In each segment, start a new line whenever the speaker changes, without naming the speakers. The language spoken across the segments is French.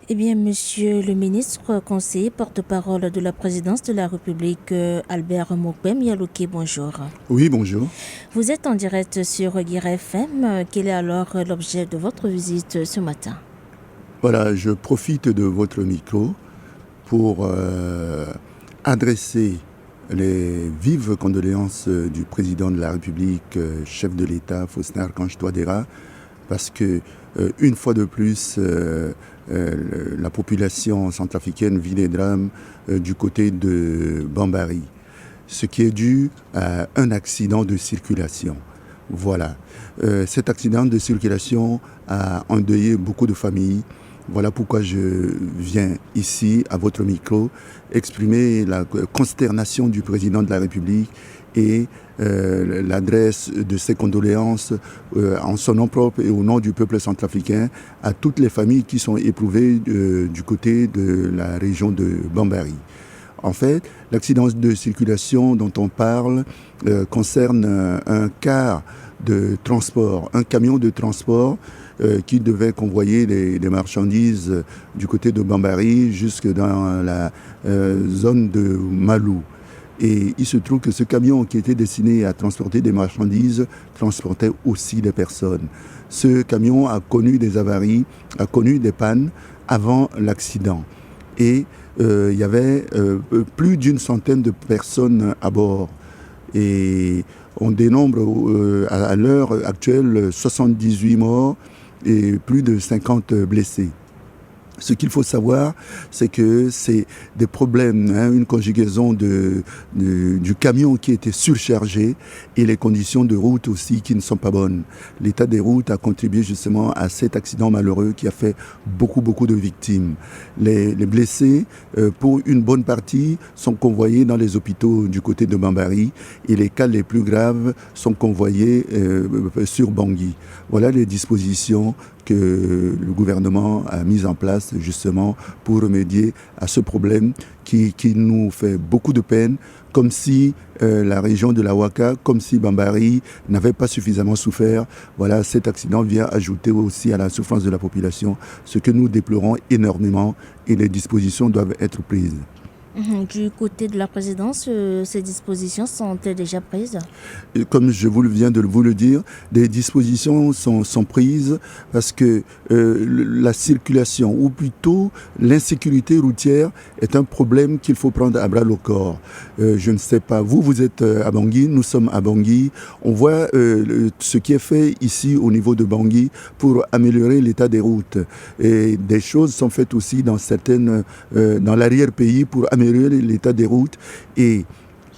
Eh bien, monsieur le ministre, conseiller, porte-parole de la présidence de la République, Albert Mokbem Yalouké, bonjour.
Oui, bonjour.
Vous êtes en direct sur Guira FM. Quel est alors l'objet de votre visite ce matin?
Voilà, je profite de votre micro pour adresser les vives condoléances du président de la République, chef de l'État, Faustin Archange Touadéra, parce que une fois de plus, la population centrafricaine vit des drames du côté de Bambari, ce qui est dû à un accident de circulation. Voilà. Cet accident de circulation a endeuillé beaucoup de familles. Voilà pourquoi je viens ici, à votre micro, exprimer la consternation du président de la République et l'adresse de ses condoléances en son nom propre et au nom du peuple centrafricain à toutes les familles qui sont éprouvées du côté de la région de Bambari. En fait, l'accident de circulation dont on parle concerne un car de transport, un camion de transport qui devait convoyer des marchandises du côté de Bambari jusque dans la zone de Malou. Et il se trouve que ce camion qui était destiné à transporter des marchandises transportait aussi des personnes. Ce camion a connu des avaries, a connu des pannes avant l'accident. Et il y avait plus d'une centaine de personnes à bord. Et on dénombre à l'heure actuelle 78 morts et plus de 50 blessés. Ce qu'il faut savoir, c'est que c'est des problèmes, une conjugaison du camion qui était surchargé et les conditions de route aussi qui ne sont pas bonnes. L'état des routes a contribué justement à cet accident malheureux qui a fait beaucoup de victimes. Les blessés, pour une bonne partie, sont convoyés dans les hôpitaux du côté de Bambari et les cas les plus graves sont convoyés sur Bangui. Voilà les dispositions que le gouvernement a mis en place justement pour remédier à ce problème qui nous fait beaucoup de peine, comme si la région de la Ouaka, comme si Bambari n'avait pas suffisamment souffert. Voilà, cet accident vient ajouter aussi à la souffrance de la population, ce que nous déplorons énormément et les dispositions doivent être prises.
Du côté de la présidence, ces dispositions sont-elles déjà prises?
Comme je viens de vous le dire, des dispositions sont prises parce que la circulation, ou plutôt l'insécurité routière, est un problème qu'il faut prendre à bras le corps. Je ne sais pas, vous êtes à Bangui, nous sommes à Bangui. On voit ce qui est fait ici au niveau de Bangui pour améliorer l'état des routes. Et des choses sont faites aussi dans l'arrière-pays pour améliorer l'état des routes. Et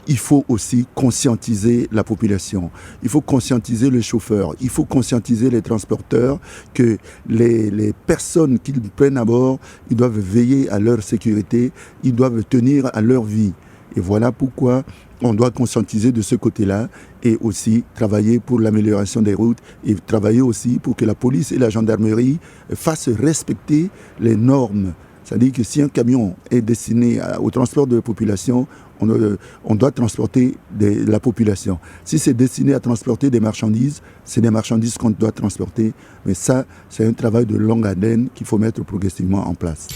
il faut aussi conscientiser la population. Il faut conscientiser les chauffeurs. Il faut conscientiser les transporteurs que les personnes qu'ils prennent à bord, ils doivent veiller à leur sécurité, ils doivent tenir à leur vie. Et voilà pourquoi on doit conscientiser de ce côté-là et aussi travailler pour l'amélioration des routes et travailler aussi pour que la police et la gendarmerie fassent respecter les normes. C'est-à-dire que si un camion est destiné au transport de la population, on doit transporter la population. Si c'est destiné à transporter des marchandises, c'est des marchandises qu'on doit transporter. Mais ça, c'est un travail de longue haleine qu'il faut mettre progressivement en place.